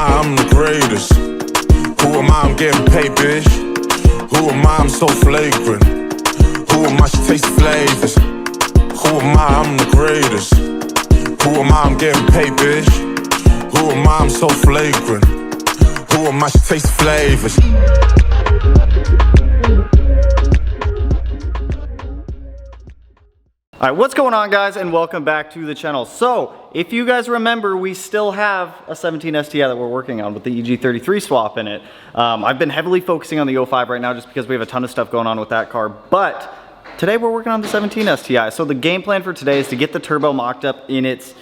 I? I'm the greatest. Who am I? I'm getting paid, bitch. Who am I? I'm so flagrant. Who am I? She tastes flavors. Who am I? I'm the greatest. Who am I? I'm getting paid, bitch. Who am I? I'm so flagrant. Who am I? She tastes flavors. Alright, what's going on, guys, and welcome back to the channel. So, if you guys remember, we still have a 17 STI that we're working on with the EG33 swap in it. I've been heavily focusing on the 05 right now just because we have a ton of stuff going on with that car, but today we're working on the 17 STI. So the game plan for today is to get the turbo mocked up in its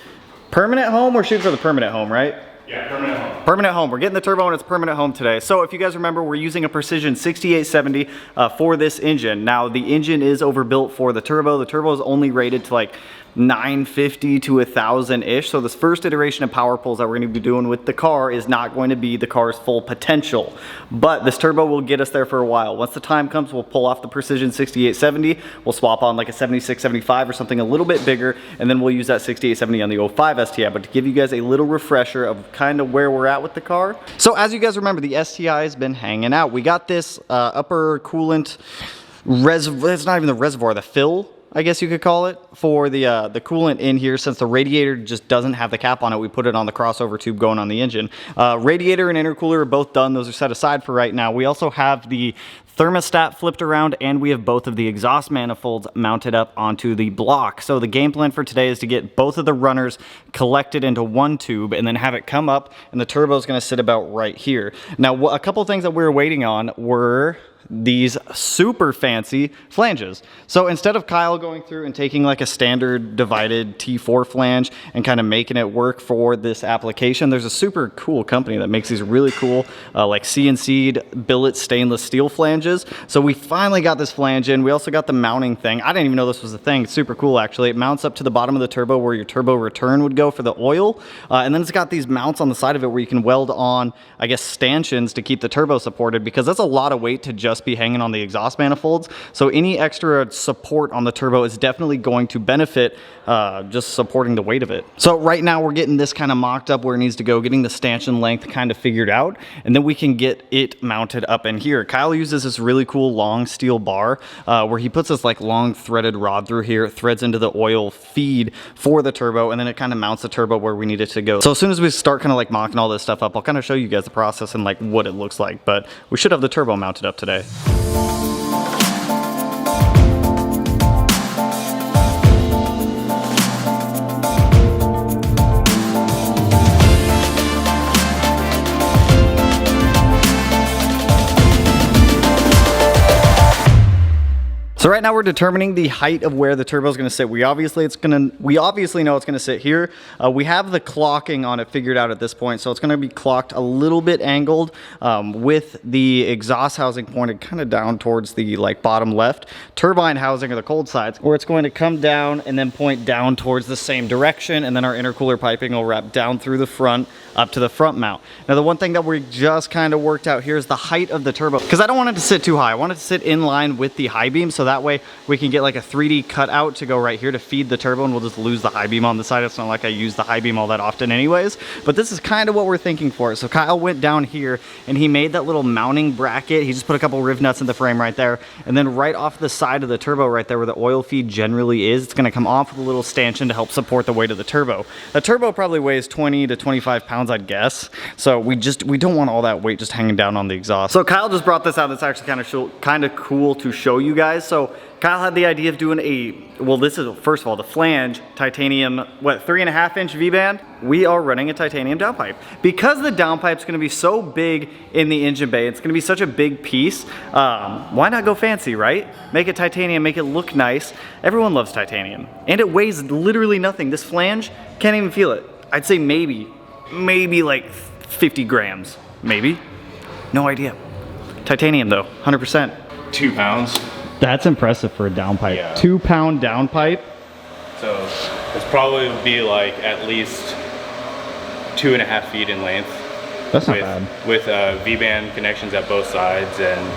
permanent home. We're shooting for the permanent home, right? Yeah, permanent home. Permanent home. We're getting the turbo in its permanent home today. So if you guys remember, we're using a Precision 6870 for this engine. Now the engine is overbuilt for the turbo. The turbo is only rated to like 950 to 1,000-ish. So this first iteration of power pulls that we're going to be doing with the car is not going to be the car's full potential. But this turbo will get us there for a while. Once the time comes, we'll pull off the Precision 6870. We'll swap on like a 7675 or something a little bit bigger, and then we'll use that 6870 on the 05 STI. But to give you guys a little refresher of kind of where we're at with the car. So as you guys remember, the STI has been hanging out. We got this upper coolant reservoir. It's not even the reservoir, the fill, I guess you could call it, for the coolant in here. Since the radiator just doesn't have the cap on it, we put it on the crossover tube going on the engine. Radiator and intercooler are both done. Those are set aside for right now. We also have the thermostat flipped around, and we have both of the exhaust manifolds mounted up onto the block. So the game plan for today is to get both of the runners collected into one tube and then have it come up, and the turbo is going to sit about right here. Now, a couple things that we were waiting on were these super fancy flanges. So instead of Kyle going through and taking like a standard divided T4 flange and kind of making it work for this application, there's a super cool company that makes these really cool like CNC'd billet stainless steel flanges. So we finally got this flange in. We also got the mounting thing. I didn't even know this was a thing. It's super cool, actually. It mounts up to the bottom of the turbo where your turbo return would go for the oil. And then it's got these mounts on the side of it where you can weld on, I guess, stanchions to keep the turbo supported, because that's a lot of weight to just be hanging on the exhaust manifolds. So any extra support on the turbo is definitely going to benefit just supporting the weight of it. So right now we're getting this kind of mocked up where it needs to go, getting the stanchion length kind of figured out, and then we can get it mounted up in here. Kyle uses this really cool long steel bar where he puts this like long threaded rod through here. It threads into the oil feed for the turbo, and then it kind of mounts the turbo where we need it to go. So as soon as we start kind of like mocking all this stuff up, I'll kind of show you guys the process and like what it looks like, but we should have the turbo mounted up today. So right now we're determining the height of where the turbo is going to sit. We obviously know it's going to sit here. We have the clocking on it figured out at this point, so it's going to be clocked a little bit angled with the exhaust housing pointed kind of down towards the like bottom left. Turbine housing are the cold sides, where it's going to come down and then point down towards the same direction, and then our intercooler piping will wrap down through the front up to the front mount. Now the one thing that we just kind of worked out here is the height of the turbo, because I don't want it to sit too high. I want it to sit in line with the high beam, so that way we can get like a 3D cutout to go right here to feed the turbo, and we'll just lose the high beam on the side. It's not like I use the high beam all that often anyways, but this is kind of what we're thinking for it. So Kyle went down here and he made that little mounting bracket. He just put a couple riv nuts in the frame right there, and then right off the side of the turbo right there where the oil feed generally is, it's going to come off with a little stanchion to help support the weight of the turbo. The turbo probably weighs 20 to 25 pounds, I'd guess. So we don't want all that weight just hanging down on the exhaust. So Kyle just brought this out. That's actually kind of cool to show you guys. So Kyle had the idea of doing well, this is, first of all, the flange, titanium, what, 3.5-inch V-band? We are running a titanium downpipe. Because the downpipe's gonna be so big in the engine bay, it's gonna be such a big piece, why not go fancy, right? Make it titanium, make it look nice. Everyone loves titanium. And it weighs literally nothing. This flange, can't even feel it. I'd say maybe like 50 grams, maybe. No idea. Titanium though, 100%. 2 pounds. That's impressive for a downpipe. Yeah. 2-pound downpipe. So it's probably be like at least 2.5 feet in length. That's not bad. With V-band connections at both sides and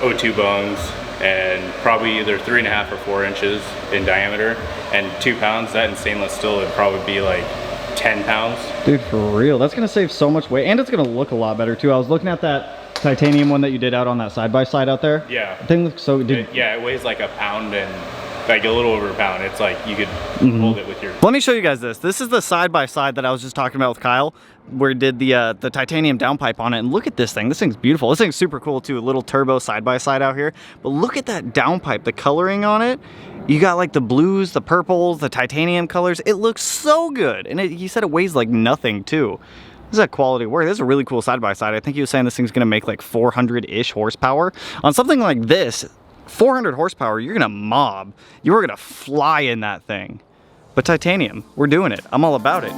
O2 bungs, and probably either 3.5 or 4 inches in diameter, and 2 pounds. That in stainless steel would probably be like 10 pounds. Dude, for real. That's gonna save so much weight, and it's gonna look a lot better too. I was looking at that titanium one that you did out on that side-by-side out there. Yeah. The thing looks so, dude. Yeah, it weighs like a pound and like a little over a pound. It's like you could hold it with your... Let me show you guys this. This is the side-by-side that I was just talking about with Kyle, where he did the titanium downpipe on it. And look at this thing. This thing's beautiful. This thing's super cool too. A little turbo side-by-side out here. But look at that downpipe, the coloring on it. You got like the blues, the purples, the titanium colors. It looks so good. And he said it weighs like nothing too. This is a quality work. This is a really cool side-by-side. I think he was saying this thing's gonna make like 400-ish horsepower. On something like this, 400 horsepower, you're gonna mob. You are gonna fly in that thing. But titanium, we're doing it. I'm all about it.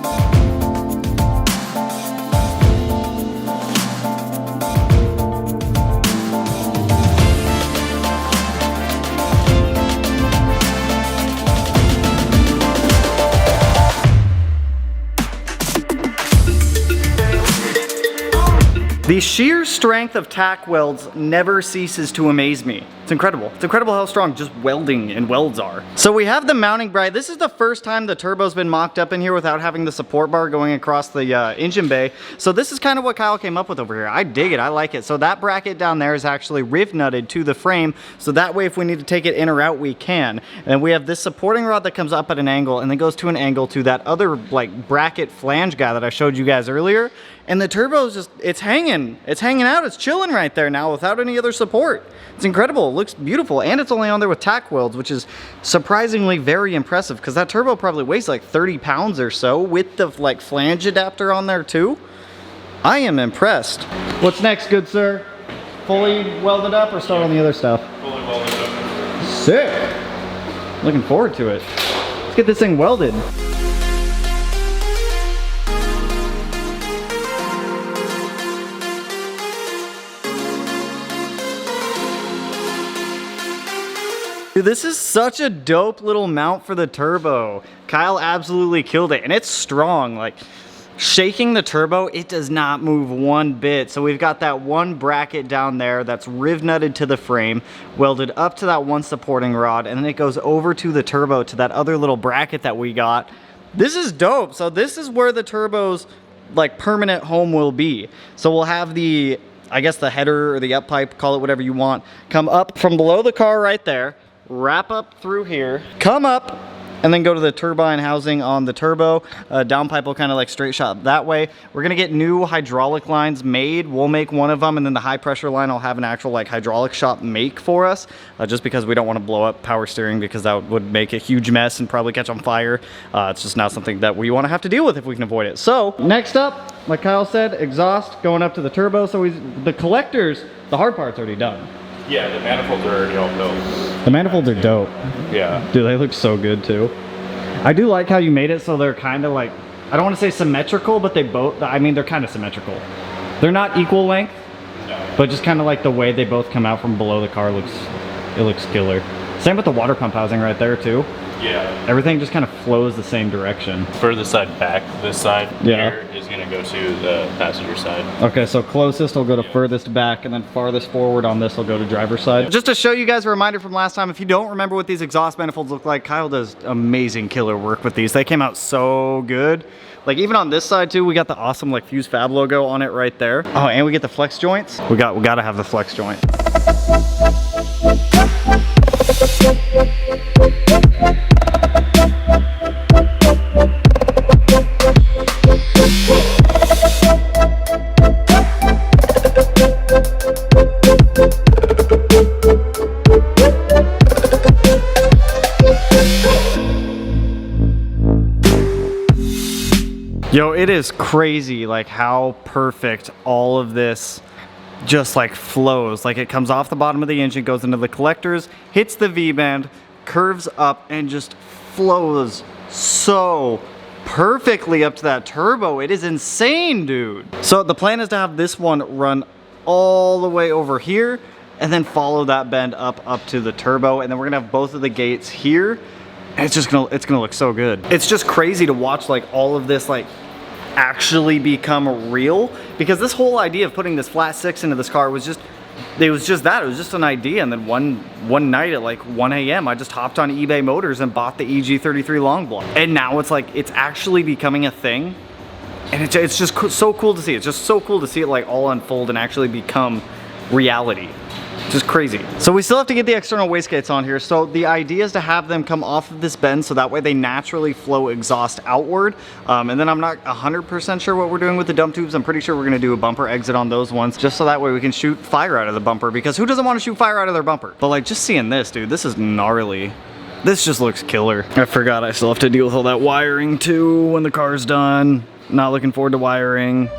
The sheer strength of tack welds never ceases to amaze me. It's incredible. It's incredible how strong just welding and welds are. So we have the mounting bracket. This is the first time the turbo's been mocked up in here without having the support bar going across the engine bay. So this is kind of what Kyle came up with over here. I dig it, I like it. So that bracket down there is actually riv nutted to the frame. So that way if we need to take it in or out, we can. And we have this supporting rod that comes up at an angle and then goes to an angle to that other like bracket flange guy that I showed you guys earlier. And the turbo is just, it's hanging out, it's chilling right there now without any other support. It's incredible, it looks beautiful, and it's only on there with tack welds, which is surprisingly very impressive because that turbo probably weighs like 30 pounds or so with the like flange adapter on there too. I am impressed. What's next, good sir? Fully welded up or start on the other stuff? Fully welded up. Sick. Looking forward to it. Let's get this thing welded. Dude, this is such a dope little mount for the turbo. Kyle absolutely killed it, and it's strong. Like, shaking the turbo, it does not move one bit. So we've got that one bracket down there that's riv nutted to the frame, welded up to that one supporting rod, and then it goes over to the turbo to that other little bracket that we got. This is dope. So this is where the turbo's like permanent home will be. So we'll have the, I guess the header or the up pipe, call it whatever you want, come up from below the car right there, wrap up through here, come up, and then go to the turbine housing on the turbo. Downpipe will kind of like straight shot that way. We're gonna get new hydraulic lines made. We'll make one of them, and then the high pressure line will have an actual like hydraulic shop make for us, just because we don't want to blow up power steering because that would make a huge mess and probably catch on fire. It's just not something that we want to have to deal with if we can avoid it. So next up, like Kyle said, exhaust going up to the turbo. So the collectors, the hard part's already done. Yeah, the manifolds are already all built. The manifolds are dope. Yeah. Dude, they look so good too. I do like how you made it so they're kind of like, I don't want to say symmetrical, but they both, I mean, they're kind of symmetrical. They're not equal length, no, but just kind of like the way they both come out from below the car looks, it looks killer. Same with the water pump housing right there too. Yeah. Everything just kind of flows the same direction. Furthest side back, this side yeah, here is going to go to the passenger side. Okay, so closest will go to furthest back, and then farthest forward on this will go to driver's side. Just to show you guys a reminder from last time, if you don't remember what these exhaust manifolds look like, Kyle does amazing killer work with these. They came out so good. Like even on this side too, we got the awesome like Fuse Fab logo on it right there. Oh, and we get the flex joints. We gotta have the flex joint. Yo, it is crazy like how perfect all of this just like flows. Like it comes off the bottom of the engine, goes into the collectors, hits the V-band, curves up, and just flows so perfectly up to that turbo. It is insane, dude. So the plan is to have this one run all the way over here and then follow that bend up to the turbo, and then we're gonna have both of the gates here. And it's gonna look so good. It's just crazy to watch like all of this like actually become real, because this whole idea of putting this flat six into this car was just it was just that. It was just an idea. And then one night at like 1 a.m., I just hopped on eBay Motors and bought the EG33 long block. And now it's like, it's actually becoming a thing. And it's just so cool to see. It's just so cool to see it like all unfold and actually become reality. Just crazy. So we still have to get the external wastegates on here. So the idea is to have them come off of this bend so that way they naturally flow exhaust outward. And then I'm not 100% sure what we're doing with the dump tubes. I'm pretty sure we're gonna do a bumper exit on those ones just so that way we can shoot fire out of the bumper, because who doesn't want to shoot fire out of their bumper? But like, just seeing this, dude, this is gnarly. This just looks killer. I forgot I still have to deal with all that wiring too when the car's done. Not looking forward to wiring.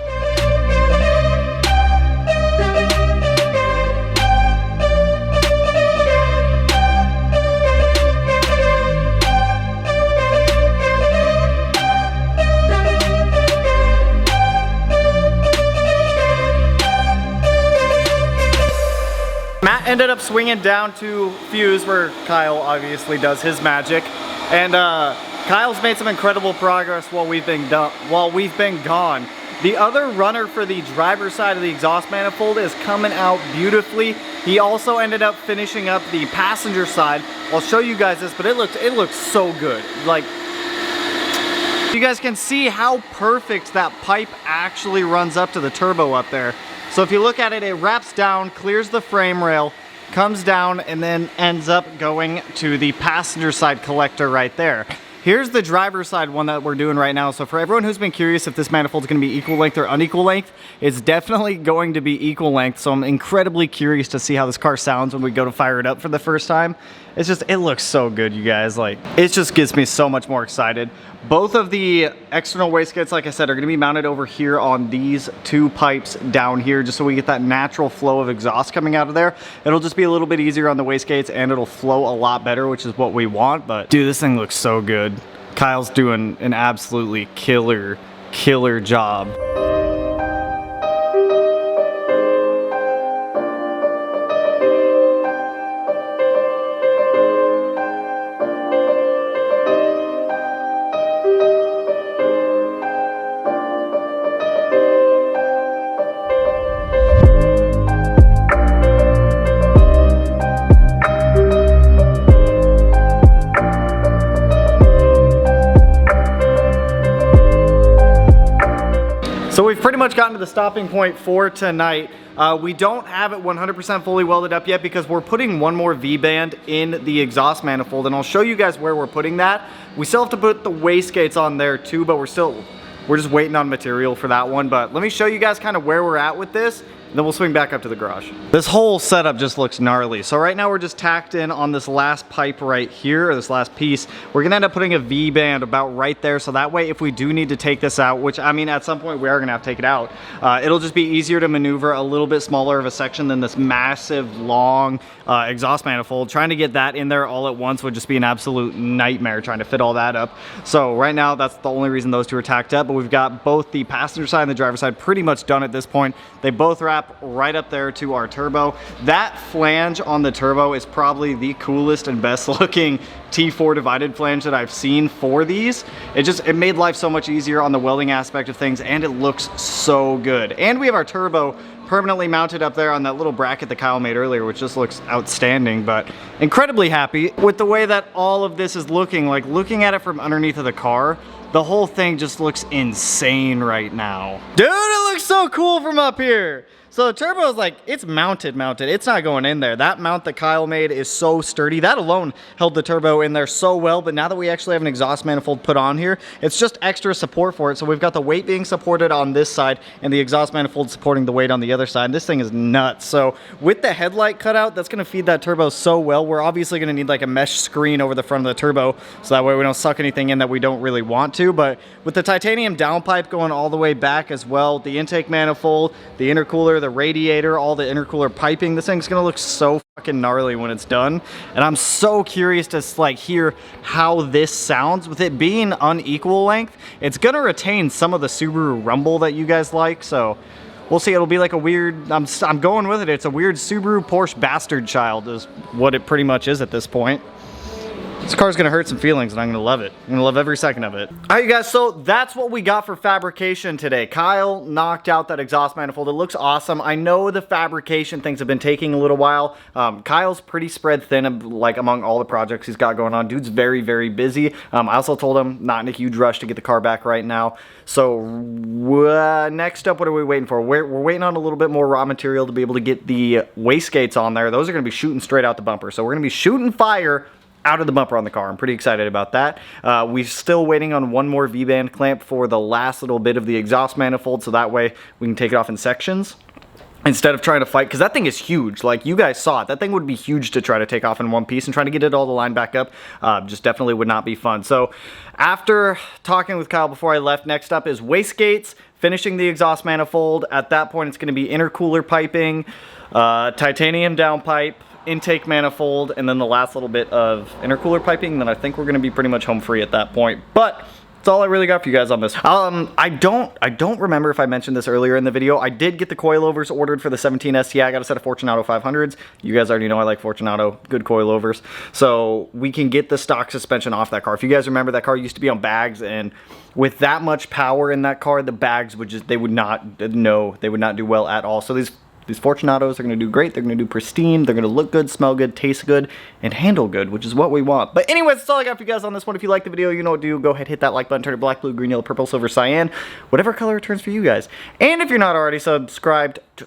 Matt ended up swinging down to Fuse, where Kyle obviously does his magic, and Kyle's made some incredible progress while we've been gone. The other runner for the driver's side of the exhaust manifold is coming out beautifully. He also ended up finishing up the passenger side. I'll show you guys this, but it looks so good. Like, you guys can see how perfect that pipe actually runs up to the turbo up there. So if you look at it, it wraps down, clears the frame rail, comes down, and then ends up going to the passenger side collector right there. Here's the driver's side one that we're doing right now. So for everyone who's been curious if this manifold is going to be equal length or unequal length, it's definitely going to be equal length. So I'm incredibly curious to see how this car sounds when we go to fire it up for the first time. It's just, it looks so good, you guys. Like, it just gets me so much more excited. Both of the external wastegates, like I said, are going to be mounted over here on these two pipes down here, just so we get that natural flow of exhaust coming out of there. It'll just be a little bit easier on the wastegates and it'll flow a lot better, which is what we want. But dude, this thing looks so good. Kyle's doing an absolutely killer job. So we've pretty much gotten to the stopping point for tonight. We don't have it 100% fully welded up yet because we're putting one more V-band in the exhaust manifold, and I'll show you guys where we're putting that. We still have to put the wastegates on there too, but we're just waiting on material for that one. But let me show you guys kind of where we're at with this, and then we'll swing back up to the garage. This whole setup just looks gnarly. So right now we're just tacked in on this last pipe right here, or this last piece. We're gonna end up putting a V-band about right there, so that way if we do need to take this out, which I mean at some point we are gonna have to take it out, it'll just be easier to maneuver a little bit smaller of a section than this massive long exhaust manifold. Trying to get that in there all at once would just be an absolute nightmare trying to fit all that up. So right now that's the only reason those two are tacked up, but we've got both the passenger side and the driver's side pretty much done at this point. They both wrap right up there to our turbo. That flange on the turbo is probably the coolest and best looking T4 divided flange that I've seen for these. It made life so much easier on the welding aspect of things, and it looks so good. And we have our turbo permanently mounted up there on that little bracket that Kyle made earlier, which just looks outstanding. But incredibly happy with the way that all of this is looking. Like, looking at it from underneath of the car, the whole thing just looks insane right now. Dude, it looks so cool from up here. So the turbo is like, it's mounted. It's not going in there. That mount that Kyle made is so sturdy. That alone held the turbo in there so well, but now that we actually have an exhaust manifold put on here, it's just extra support for it. So we've got the weight being supported on this side and the exhaust manifold supporting the weight on the other side. This thing is nuts. So with the headlight cutout, that's gonna feed that turbo so well. We're obviously gonna need like a mesh screen over the front of the turbo, so that way we don't suck anything in that we don't really want to. But with the titanium downpipe going all the way back as well, the intake manifold, the intercooler, the radiator, all the intercooler piping, this thing's gonna look so fucking gnarly when it's done. And I'm so curious to like hear how this sounds. With it being unequal length, it's gonna retain some of the Subaru rumble that you guys like. So we'll see. It'll be like a weird, I'm going with it. It's a weird Subaru Porsche bastard child is what it pretty much is at this point. This car's gonna hurt some feelings and I'm gonna love it. I'm gonna love every second of it. All right, you guys, so that's what we got for fabrication today. Kyle knocked out that exhaust manifold. It looks awesome. I know the fabrication things have been taking a little while. Kyle's pretty spread thin, like among all the projects he's got going on. Dude's very, very busy. I also told him not in a huge rush to get the car back right now. So next up, what are we waiting for? We're waiting on a little bit more raw material to be able to get the wastegates on there. Those are gonna be shooting straight out the bumper. So we're gonna be shooting fire out of the bumper on the car. I'm pretty excited about that. We're still waiting on one more V-band clamp for the last little bit of the exhaust manifold, so that way we can take it off in sections instead of trying to fight, because that thing is huge. Like, you guys saw it. That thing would be huge to try to take off in one piece, and trying to get it all the line back up just definitely would not be fun. So after talking with Kyle before I left, next up is wastegates, finishing the exhaust manifold. At that point, it's going to be intercooler piping, titanium downpipe, intake manifold, and then the last little bit of intercooler piping. Then I think we're going to be pretty much home free at that point. But that's all I really got for you guys on this. I don't remember if I mentioned this earlier in the video. I did get the coilovers ordered for the 17 STI. I got a set of Fortunato 500s. You guys already know I like Fortunato, good coilovers. So we can get the stock suspension off that car. If you guys remember, that car used to be on bags, and with that much power in that car, the bags would just, they would not do well at all. So these Fortunatos are going to do great. They're going to do pristine. They're going to look good, smell good, taste good, and handle good, which is what we want. But anyways, that's all I got for you guys on this one. If you like the video, you know what to do. Go ahead, hit that like button, turn it black, blue, green, yellow, purple, silver, cyan, whatever color it turns for you guys. And if you're not already subscribed to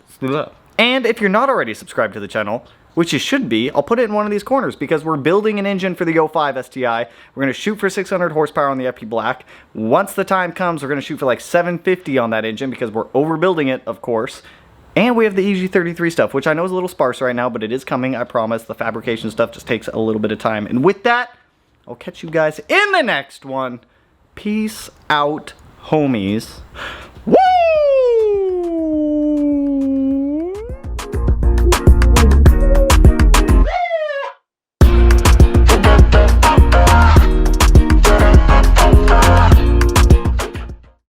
the channel, which you should be, I'll put it in one of these corners because we're building an engine for the 05 STI. We're going to shoot for 600 horsepower on the FP Black. Once the time comes, we're going to shoot for like 750 on that engine because we're overbuilding it, of course. And we have the EG33 stuff, which I know is a little sparse right now, but it is coming, I promise. The fabrication stuff just takes a little bit of time. And with that, I'll catch you guys in the next one. Peace out, homies.